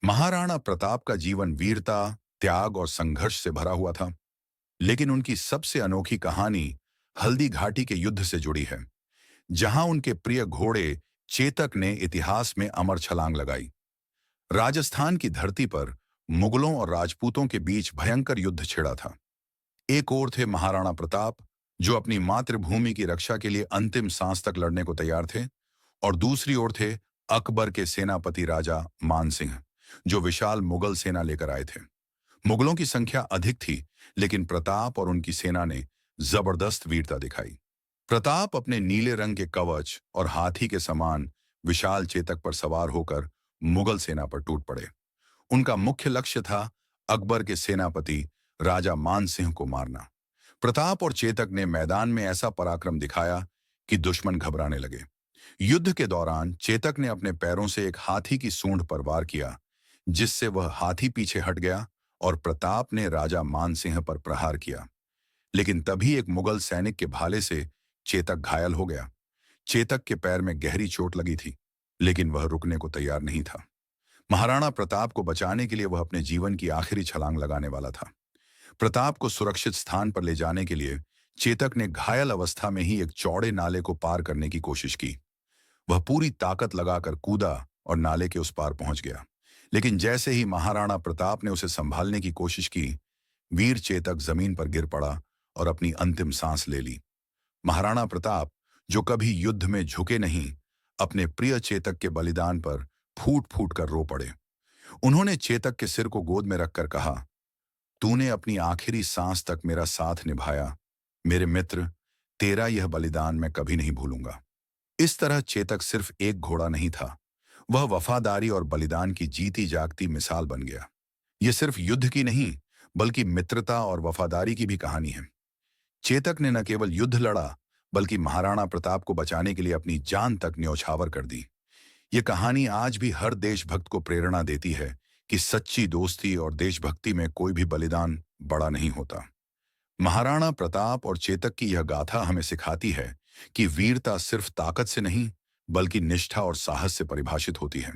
महाराणा प्रताप का जीवन वीरता, त्याग और संघर्ष से भरा हुआ था, लेकिन उनकी सबसे अनोखी कहानी हल्दी घाटी के युद्ध से जुड़ी है, जहां उनके प्रिय घोड़े चेतक ने इतिहास में अमर छलांग लगाई। राजस्थान की धरती पर मुगलों और राजपूतों के बीच भयंकर युद्ध छिड़ा था। एक ओर थे महाराणा प्रताप, जो अपनी मातृभूमि की रक्षा के लिए अंतिम सांस तक लड़ने को तैयार थे, और दूसरी ओर थे अकबर के सेनापति राजा मानसिंह, जो विशाल मुगल सेना लेकर आए थे। मुगलों की संख्या अधिक थी, लेकिन प्रताप और उनकी सेना ने जबरदस्त वीरता दिखाई। प्रताप अपने नीले रंग के कवच और हाथी के समान विशाल चेतक पर सवार होकर मुगल सेना पर टूट पड़े। उनका मुख्य लक्ष्य था अकबर के सेनापति राजा मानसिंह को मारना। प्रताप और चेतक ने मैदान में ऐसा पराक्रम दिखाया कि दुश्मन घबराने लगे। युद्ध के दौरान चेतक ने अपने पैरों से एक हाथी की सूंड पर वार किया, जिससे वह हाथी पीछे हट गया और प्रताप ने राजा मानसिंह पर प्रहार किया। लेकिन तभी एक मुगल सैनिक के भाले से चेतक घायल हो गया। चेतक के पैर में गहरी चोट लगी थी, लेकिन वह रुकने को तैयार नहीं था। महाराणा प्रताप को बचाने के लिए वह अपने जीवन की आखिरी छलांग लगाने वाला था। प्रताप को सुरक्षित स्थान पर ले जाने के लिए चेतक ने घायल अवस्था में ही एक चौड़े नाले को पार करने की कोशिश की। वह पूरी ताकत लगाकर कूदा और नाले के उस पार पहुंच गया। लेकिन जैसे ही महाराणा प्रताप ने उसे संभालने की कोशिश की, वीर चेतक जमीन पर गिर पड़ा और अपनी अंतिम सांस ले ली। महाराणा प्रताप, जो कभी युद्ध में झुके नहीं, अपने प्रिय चेतक के बलिदान पर फूट फूट कर रो पड़े। उन्होंने चेतक के सिर को गोद में रखकर कहा, तूने अपनी आखिरी सांस तक मेरा साथ निभाया। मेरे मित्र, तेरा यह बलिदान मैं कभी नहीं भूलूंगा। इस तरह चेतक सिर्फ एक घोड़ा नहीं था, वह वफादारी और बलिदान की जीती जागती मिसाल बन गया। यह सिर्फ युद्ध की नहीं, बल्कि मित्रता और वफादारी की भी कहानी है। चेतक ने न केवल युद्ध लड़ा, बल्कि महाराणा प्रताप को बचाने के लिए अपनी जान तक न्यौछावर कर दी। यह कहानी आज भी हर देशभक्त को प्रेरणा देती है कि सच्ची दोस्ती और देशभक्ति में कोई भी बलिदान बड़ा नहीं होता। महाराणा प्रताप और चेतक की यह गाथा हमें सिखाती है कि वीरता सिर्फ ताकत से नहीं, बल्कि निष्ठा और साहस से परिभाषित होती है।